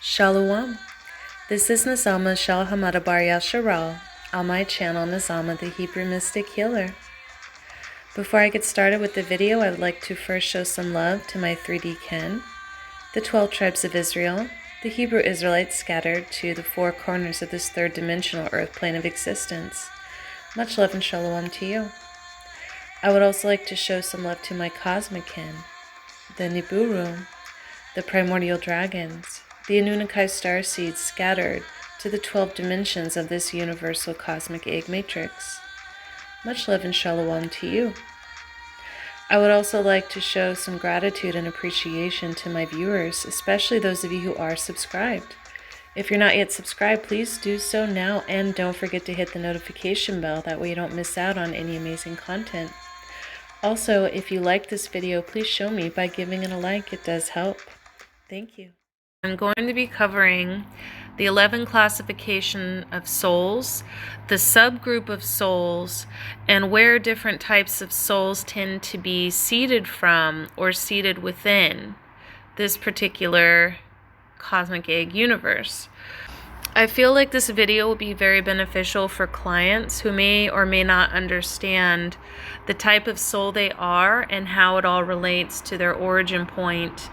Shalom. This is Nazama Shalhamada Bar Yasharal on my channel Nazama the Hebrew Mystic Healer. Before I get started with the video, I would like to first show some love to my 3D kin, the 12 tribes of Israel, the Hebrew Israelites scattered to the four corners of this third dimensional earth plane of existence. Much love and shalom to you. I would also like to show some love to my cosmic kin, the Nibiru, the primordial dragons, the Anunnaki star seeds scattered to the 12 dimensions of this universal cosmic egg matrix. Much love and shalom to you. I would also like to show some gratitude and appreciation to my viewers, especially those of you who are subscribed. If you're not yet subscribed, please do so now, and don't forget to hit the notification bell. That way you don't miss out on any amazing content. Also, if you like this video, please show me by giving it a like. It does help. Thank you. I'm going to be covering the 11 classification of souls, the subgroup of souls, and where different types of souls tend to be seated from or seated within this particular cosmic egg universe. I feel like this video will be very beneficial for clients who may or may not understand the type of soul they are and how it all relates to their origin point,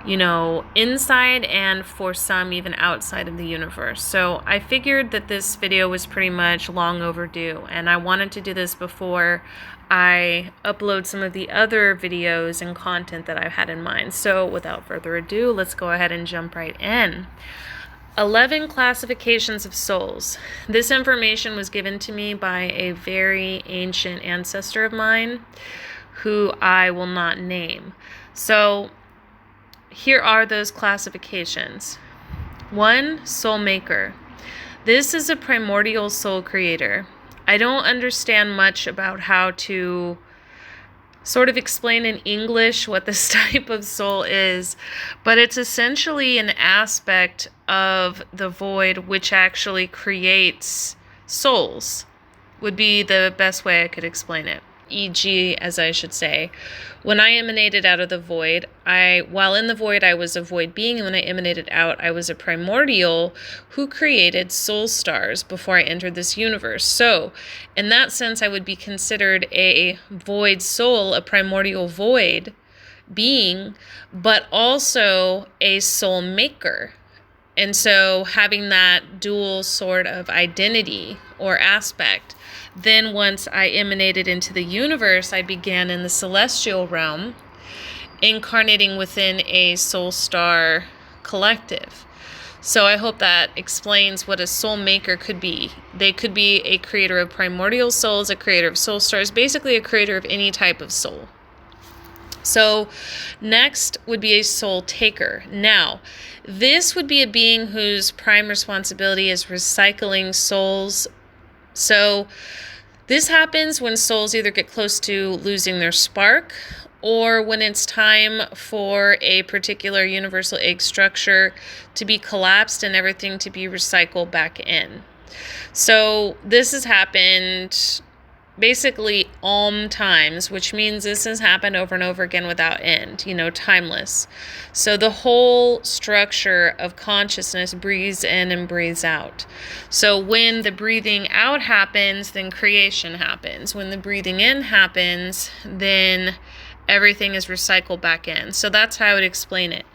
you know, inside and for some even outside of the universe. So I figured that this video was pretty much long overdue, and I wanted to do this before I upload some of the other videos and content that I've had in mind. So without further ado, let's go ahead and jump right in. 11 classifications of souls. This information was given to me by a very ancient ancestor of mine who I will not name. So here are those classifications. 1, soul maker. This is a primordial soul creator. I don't understand much about how to sort of explain in English what this type of soul is, but it's essentially an aspect of the void which actually creates souls, would be the best way I could explain it. E.g., as I should say, when I emanated out of the void, while in the void I was a void being, and when I emanated out I was a primordial who created soul stars before I entered this universe. So in that sense I would be considered a void soul, a primordial void being, but also a soul maker. And so having that dual sort of identity or aspect, then once I emanated into the universe, I began in the celestial realm, incarnating within a soul star collective. So I hope that explains what a soul maker could be. They could be a creator of primordial souls, a creator of soul stars, basically a creator of any type of soul. So next would be a soul taker. Now, this would be a being whose prime responsibility is recycling souls. So this happens when souls either get close to losing their spark, or when it's time for a particular universal egg structure to be collapsed and everything to be recycled back in. So this has happened basically times, which means this has happened over and over again without end, you know, timeless. So the whole structure of consciousness breathes in and breathes out. So when the breathing out happens, then creation happens. When the breathing in happens, then everything is recycled back in. So that's how I would explain it.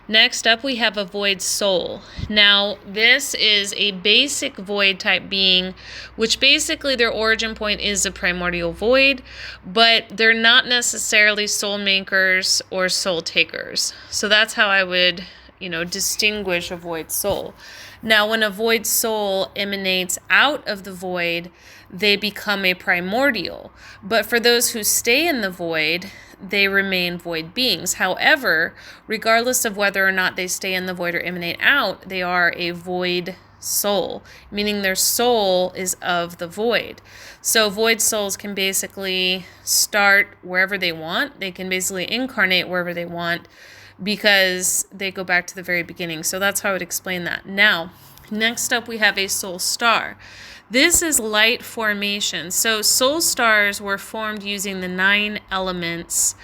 Next up, we have a void soul. Now, this is a basic void type being, which basically their origin point is a primordial void, but they're not necessarily soul makers or soul takers. So that's how I would, distinguish a void soul. Now, when a void soul emanates out of the void, they become a primordial. But for those who stay in the void, they remain void beings. However, regardless of whether or not they stay in the void or emanate out, they are a void soul, meaning their soul is of the void. So void souls can basically start wherever they want. They can basically incarnate wherever they want because they go back to the very beginning. So that's how I would explain that. Now, next up we have a soul star. This is light formation. So soul stars were formed using the 9 elements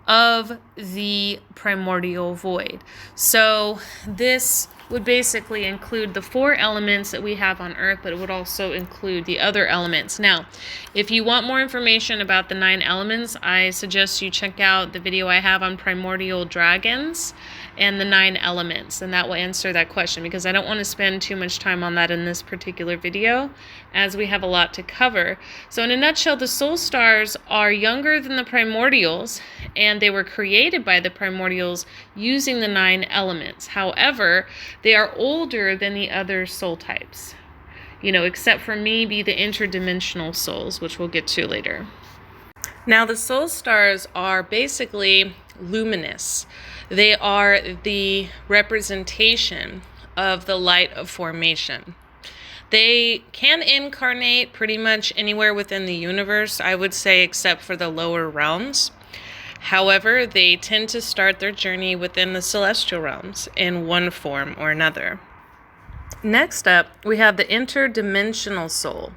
of the primordial void. So this would basically include the 4 elements that we have on Earth, but it would also include the other elements. Now, if you want more information about the 9 elements, I suggest you check out the video I have on primordial dragons and the 9 elements, and that will answer that question, because I don't want to spend too much time on that in this particular video, as we have a lot to cover. So in a nutshell, the soul stars are younger than the primordials, and they were created by the primordials using the 9 elements. However, they are older than the other soul types, except for maybe the interdimensional souls, which we'll get to later. Now, the soul stars are basically luminous. They are the representation of the light of formation. They can incarnate pretty much anywhere within the universe, I would say, except for the lower realms. However, they tend to start their journey within the celestial realms in one form or another. Next up, we have the interdimensional soul.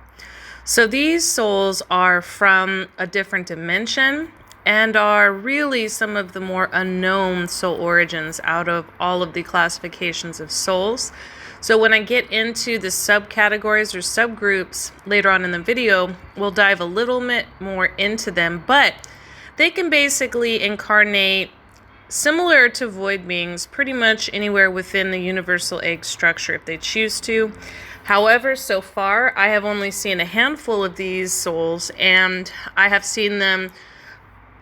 So these souls are from a different dimension and are really some of the more unknown soul origins out of all of the classifications of souls. So when I get into the subcategories or subgroups later on in the video, we'll dive a little bit more into them, but they can basically incarnate similar to void beings pretty much anywhere within the universal egg structure if they choose to. However, so far, I have only seen a handful of these souls, and I have seen them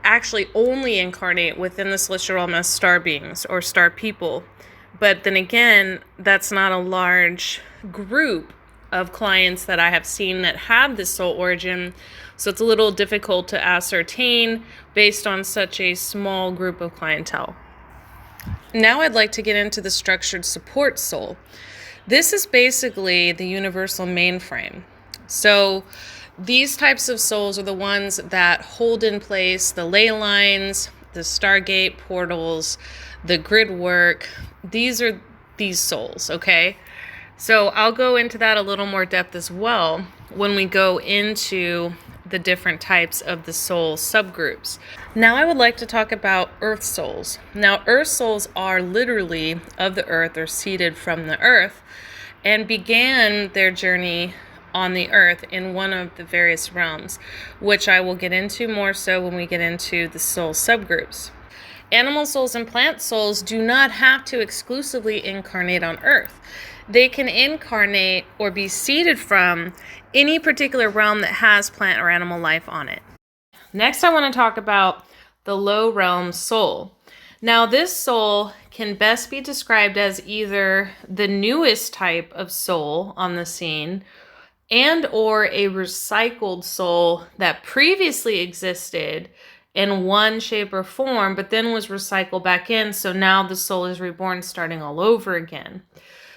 actually only incarnate within the celestial realm as star beings or star people. But then again, that's not a large group of clients that I have seen that have this soul origin, so it's a little difficult to ascertain based on such a small group of clientele. Now I'd like to get into the structured support soul. This is basically the universal mainframe. So these types of souls are the ones that hold in place the ley lines, the stargate portals, the grid work. These are these souls, okay? So I'll go into that a little more depth as well when we go into the different types of the soul subgroups. Now I would like to talk about earth souls. Now, earth souls are literally of the earth or seeded from the earth and began their journey on the earth in one of the various realms, which I will get into more so when we get into the soul subgroups. Animal souls and plant souls do not have to exclusively incarnate on earth. They can incarnate or be seeded from any particular realm that has plant or animal life on it. Next, I want to talk about the low realm soul. Now, this soul can best be described as either the newest type of soul on the scene and or a recycled soul that previously existed in one shape or form, but then was recycled back in. So now the soul is reborn, starting all over again.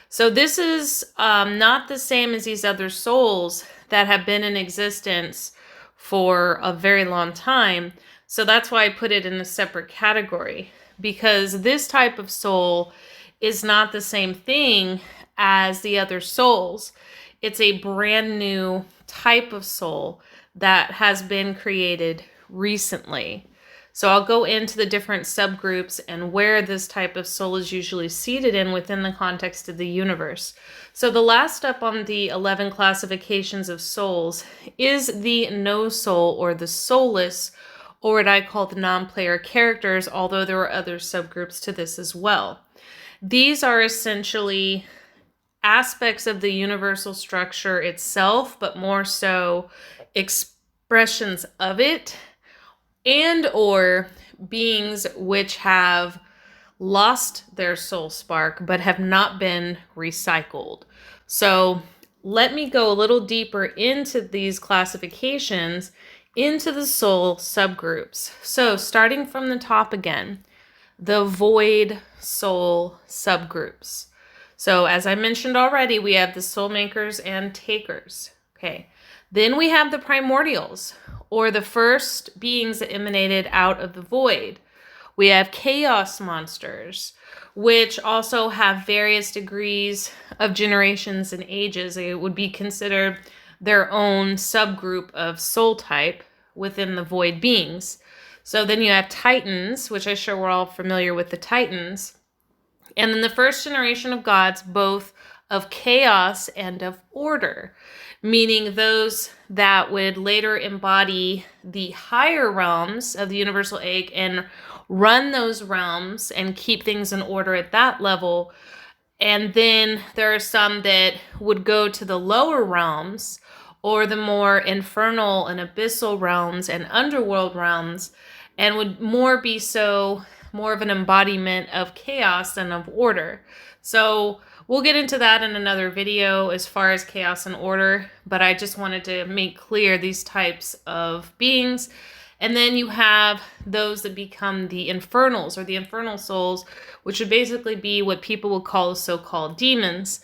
So this is not the same as these other souls that have been in existence for a very long time. So that's why I put it in a separate category, because this type of soul is not the same thing as the other souls. It's a brand new type of soul that has been created recently. So I'll go into the different subgroups and where this type of soul is usually seated in within the context of the universe. So the last step on the 11 classifications of souls is the no soul or the soulless, or what I call the non-player characters, although there are other subgroups to this as well. These are essentially aspects of the universal structure itself, but more so expressions of it, and or beings which have lost their soul spark but have not been recycled. So let me go a little deeper into these classifications, into the soul subgroups. So starting from the top again, the void soul subgroups. So as I mentioned already, we have the soul makers and takers. Okay. Then we have the primordials, or the first beings that emanated out of the void. We have chaos monsters, which also have various degrees of generations and ages. It would be considered their own subgroup of soul type within the void beings. So then you have titans, which I'm sure we're all familiar with the titans. And then the first generation of gods, both of chaos and of order, meaning those that would later embody the higher realms of the universal egg and run those realms and keep things in order at that level. And then there are some that would go to the lower realms or the more infernal and abyssal realms and underworld realms, and would more of an embodiment of chaos than of order. So we'll get into that in another video as far as chaos and order, but I just wanted to make clear these types of beings. And then you have those that become the infernals or the infernal souls, which would basically be what people would call the so-called demons.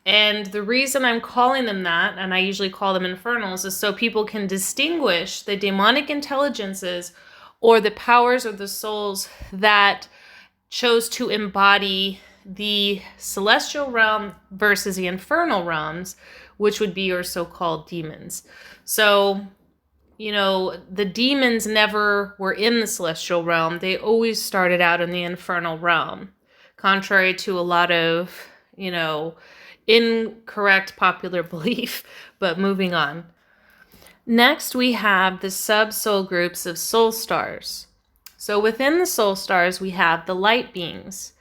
And the reason I'm calling them that, and I usually call them infernals, is so people can distinguish the demonic intelligences or the powers of the souls that chose to embody the celestial realm versus the infernal realms, which would be your so-called demons. So, the demons never were in the celestial realm. They always started out in the infernal realm, contrary to a lot of, incorrect popular belief. But moving on. Next, we have the sub-soul groups of soul stars. So within the soul stars, we have the light beings,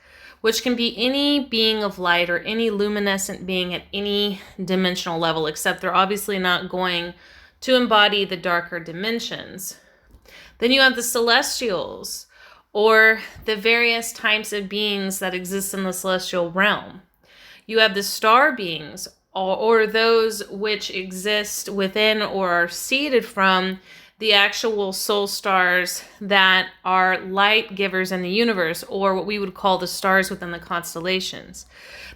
which can be any being of light or any luminescent being at any dimensional level, except they're obviously not going to embody the darker dimensions. Then you have the celestials, or the various types of beings that exist in the celestial realm. You have the star beings, or those which exist within or are seeded from the actual soul stars that are light givers in the universe, or what we would call the stars within the constellations.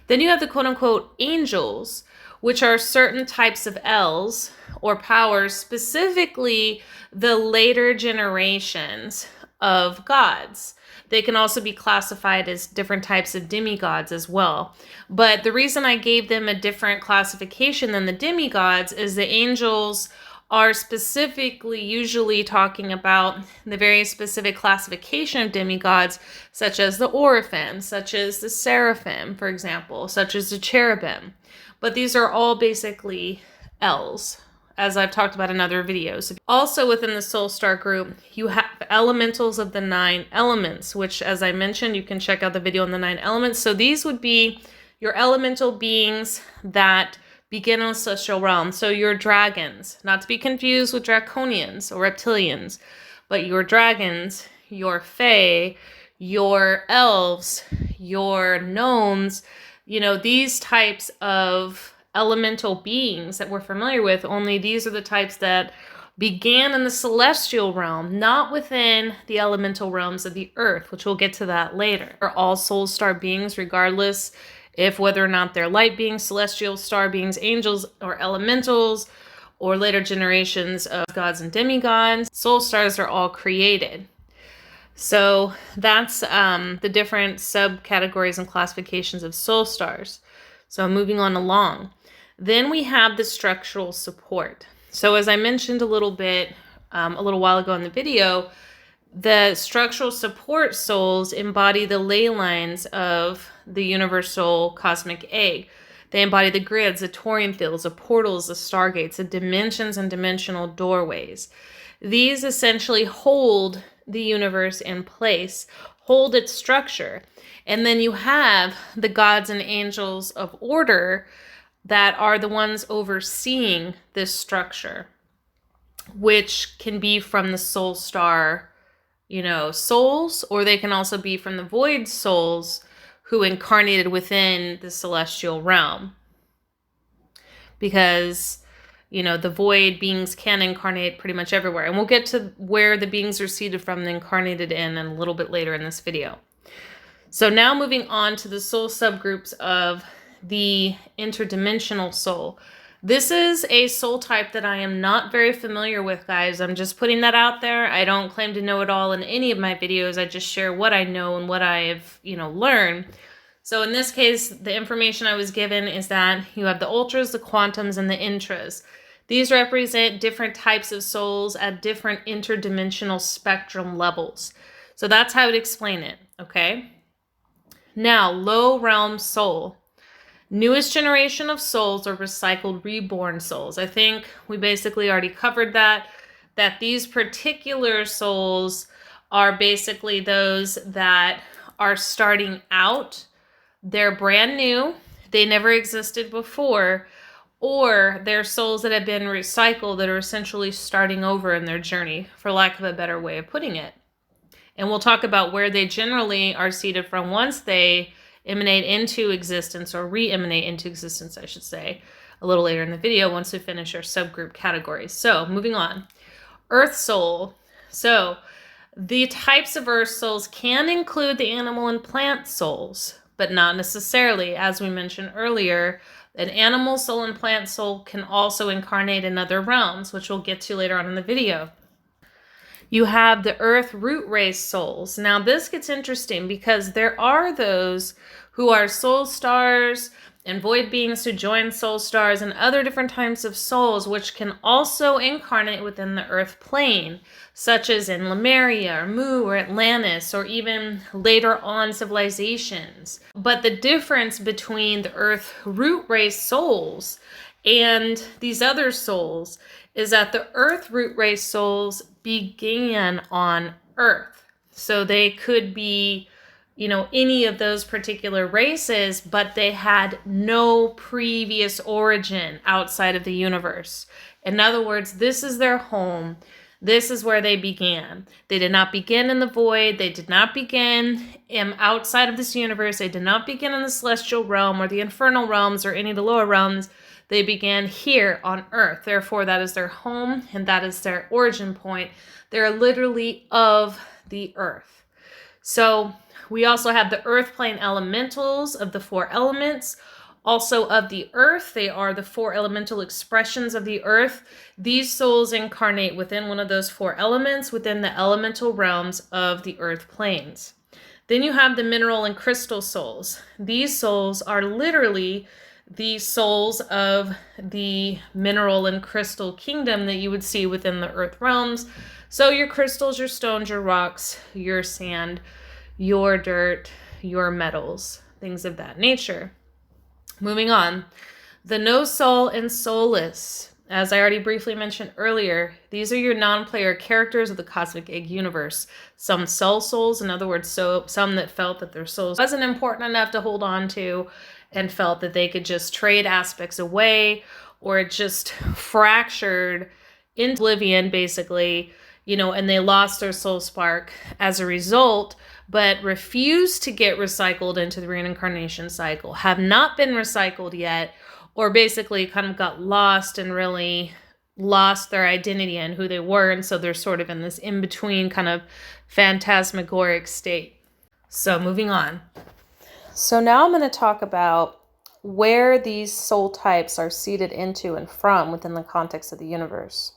Then you have the quote-unquote angels, which are certain types of elves or powers, specifically the later generations of gods. They can also be classified as different types of demigods as well. But the reason I gave them a different classification than the demigods is the angels are specifically usually talking about the very specific classification of demigods, such as the Oraphim, such as the Seraphim, for example, such as the Cherubim. But these are all basically elves, as I've talked about in other videos. Also within the soul star group, you have elementals of the 9 elements, which, as I mentioned, you can check out the video on the 9 elements. So these would be your elemental beings that begin in the celestial realm. So your dragons, not to be confused with draconians or reptilians, but your dragons, your fae, your elves, your gnomes, these types of elemental beings that we're familiar with, only these are the types that began in the celestial realm, not within the elemental realms of the earth, which we'll get to that later. Are all soul star beings, regardless if whether or not they're light beings, celestial star beings, angels, or elementals, or later generations of gods and demigods. Soul stars are all created. So that's the different subcategories and classifications of soul stars. So moving on along. Then we have the structural support. So as I mentioned a little while ago in the video, the structural support souls embody the ley lines of the universal cosmic egg. They embody the grids, the torium fields, the portals, the stargates, the dimensions and dimensional doorways. These essentially hold the universe in place, hold its structure. And then you have the gods and angels of order that are the ones overseeing this structure, which can be from the soul star, souls, or they can also be from the void souls who incarnated within the celestial realm. Because, the void beings can incarnate pretty much everywhere. And we'll get to where the beings are seeded from and incarnated in a little bit later in this video. So now moving on to the soul subgroups of the interdimensional soul. This is a soul type that I am not very familiar with, guys. I'm just putting that out there. I don't claim to know it all in any of my videos. I just share what I know and what I have, learned. So in this case, the information I was given is that you have the ultras, the quantums, and the intras. These represent different types of souls at different interdimensional spectrum levels. So that's how I would explain it, okay? Now, low realm soul. Newest generation of souls are recycled reborn souls. I think we basically already covered that these particular souls are basically those that are starting out. They're brand new. They never existed before. Or they're souls that have been recycled that are essentially starting over in their journey, for lack of a better way of putting it. And we'll talk about where they generally are seeded from once they emanate into existence, or re-emanate into existence, I should say, a little later in the video once we finish our subgroup categories. So moving on. Earth soul. So the types of earth souls can include the animal and plant souls, but not necessarily. As we mentioned earlier, an animal soul and plant soul can also incarnate in other realms, which we'll get to later on in the video. You have the earth root race souls. Now this gets interesting because there are those who are soul stars and void beings who join soul stars and other different types of souls which can also incarnate within the earth plane, such as in Lemuria or Mu or Atlantis, or even later on civilizations. But the difference between the earth root race souls and these other souls is that the earth root race souls began on earth. So they could be, any of those particular races, but they had no previous origin outside of the universe. In other words, this is their home. This is where they began. They did not begin in the void. They did not begin outside of this universe. They did not begin in the celestial realm or the infernal realms or any of the lower realms. They began here on earth. Therefore, that is their home and that is their origin point. They're literally of the earth. So we also have the earth plane elementals of the four elements, also of the earth. They are the four elemental expressions of the earth. These souls incarnate within one of those four elements within the elemental realms of the earth planes. Then you have the mineral and crystal souls. These souls are literally the souls of the mineral and crystal kingdom that you would see within the earth realms. So your crystals, your stones, your rocks, your sand, your dirt, your metals, things of that nature. Moving on, the no soul and soulless. As I already briefly mentioned earlier, these are your non-player characters of the cosmic egg universe. Some soul souls, in other words, some that felt that their souls wasn't important enough to hold on to and felt that they could just trade aspects away, or it just fractured into oblivion, basically, and they lost their soul spark as a result, but refused to get recycled into the reincarnation cycle, have not been recycled yet, or basically kind of got lost and really lost their identity and who they were, and so they're sort of in this in-between kind of phantasmagoric state. So moving on. So now I'm going to talk about where these soul types are seeded into and from within the context of the universe.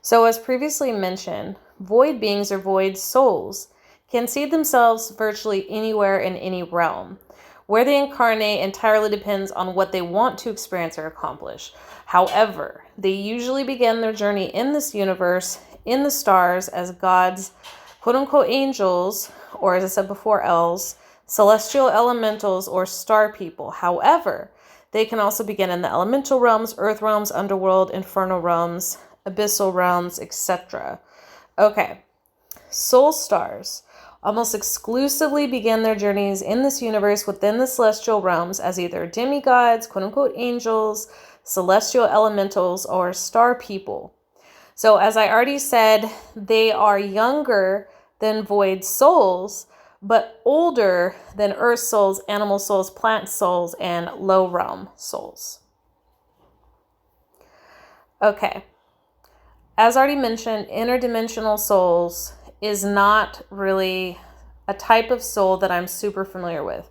So as previously mentioned, void beings or void souls can seed themselves virtually anywhere in any realm. Where they incarnate entirely depends on what they want to experience or accomplish. However, they usually begin their journey in this universe, in the stars, as God's quote-unquote angels, or as I said before, elves, celestial elementals, or star people. However, they can also begin in the elemental realms, earth realms, underworld, infernal realms, abyssal realms, etc. Okay, soul stars almost exclusively begin their journeys in this universe within the celestial realms as either demigods, quote-unquote angels, celestial elementals, or star people. So as I already said, they are younger than void souls, but older than earth souls, animal souls, plant souls, and low realm souls. Okay. As already mentioned, interdimensional souls is not really a type of soul that I'm super familiar with.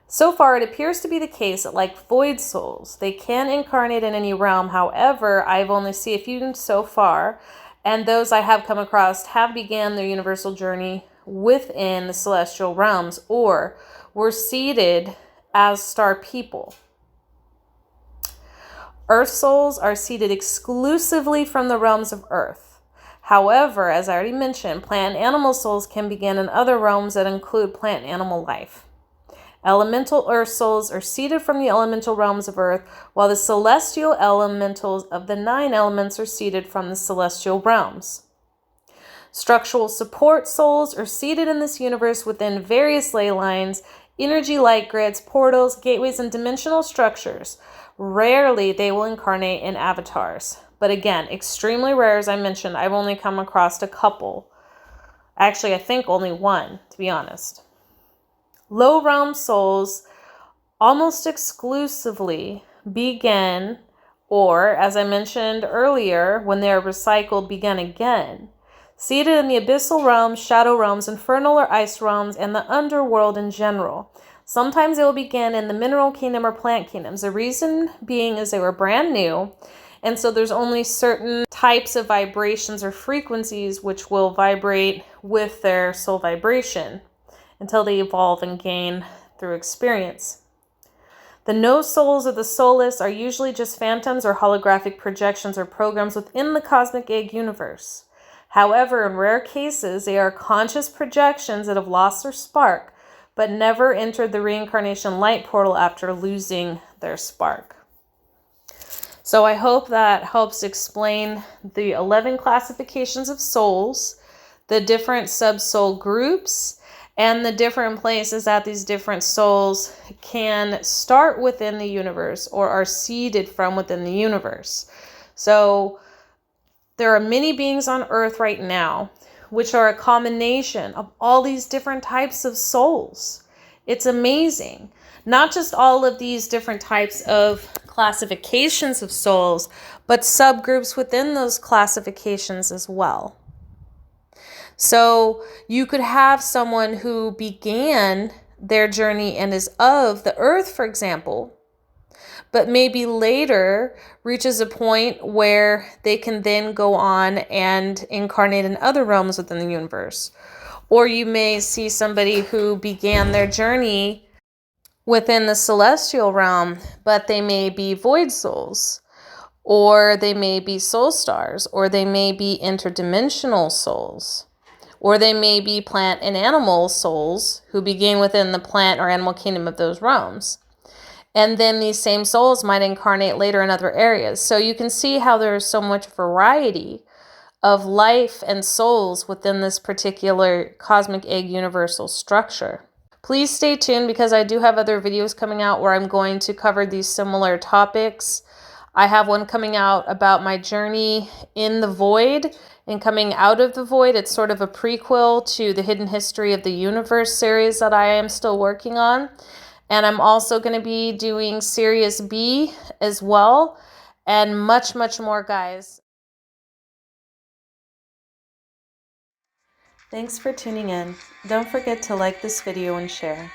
So far, it appears to be the case that like void souls, they can incarnate in any realm. However, I've only seen a few so far, and those I have come across have began their universal journey within the celestial realms or were seeded as star people. Earth souls are seeded exclusively from the realms of earth. However, as I already mentioned, plant and animal souls can begin in other realms that include plant and animal life. Elemental earth souls are seeded from the elemental realms of earth, while the celestial elementals of the 9 elements are seeded from the celestial realms. Structural support souls are seated in this universe within various ley lines, energy light grids, portals, gateways, and dimensional structures. Rarely they will incarnate in avatars. But again, extremely rare, as I mentioned. I've only come across a couple. Actually, I think only one, to be honest. Low realm souls almost exclusively begin, or as I mentioned earlier, when they are recycled, begin again. Seated in the abyssal realms, shadow realms, infernal or ice realms, and the underworld in general. Sometimes they will begin in the mineral kingdom or plant kingdoms. The reason being is they were brand new, and so there's only certain types of vibrations or frequencies which will vibrate with their soul vibration until they evolve and gain through experience. The no souls or the soulless are usually just phantoms or holographic projections or programs within the cosmic egg universe. However, in rare cases, they are conscious projections that have lost their spark, but never entered the reincarnation light portal after losing their spark. So I hope that helps explain the 11 classifications of souls, the different sub-soul groups, and the different places that these different souls can start within the universe or are seeded from within the universe. So there are many beings on earth right now, which are a combination of all these different types of souls. It's amazing. Not just all of these different types of classifications of souls, but subgroups within those classifications as well. So you could have someone who began their journey and is of the earth, for example, but maybe later reaches a point where they can then go on and incarnate in other realms within the universe. Or you may see somebody who began their journey within the celestial realm, but they may be void souls, or they may be soul stars, or they may be interdimensional souls. Or they may be plant and animal souls who begin within the plant or animal kingdom of those realms. And then these same souls might incarnate later in other areas. So you can see how there's so much variety of life and souls within this particular cosmic egg universal structure. Please stay tuned because I do have other videos coming out where I'm going to cover these similar topics. I have one coming out about my journey in the void and coming out of the void. It's sort of a prequel to the Hidden History of the Universe series that I am still working on. And I'm also going to be doing Series B as well, and much, much more, guys. Thanks for tuning in. Don't forget to like this video and share.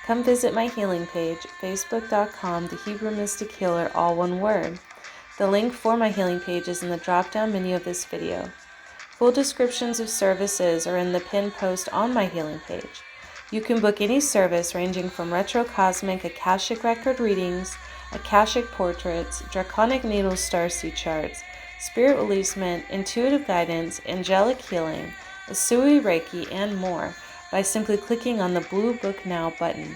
Come visit my healing page, facebook.com, The Hebrew Mystic Healer, all one word. The link for my healing page is in the drop-down menu of this video. Full descriptions of services are in the pinned post on my healing page. You can book any service ranging from retro-cosmic akashic record readings, akashic portraits, draconic needle starseed charts, spirit releasement, intuitive guidance, angelic healing, Usui, Reiki, and more by simply clicking on the blue Book Now button.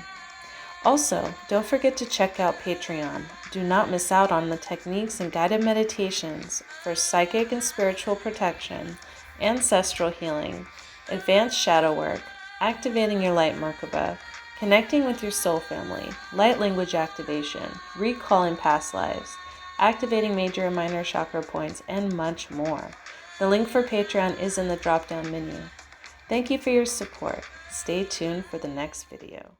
Also, don't forget to check out Patreon. Do not miss out on the techniques and guided meditations for psychic and spiritual protection, ancestral healing, advanced shadow work, activating your light Merkaba, connecting with your soul family, light language activation, recalling past lives, activating major and minor chakra points, and much more. The link for Patreon is in the drop-down menu. Thank you for your support. Stay tuned for the next video.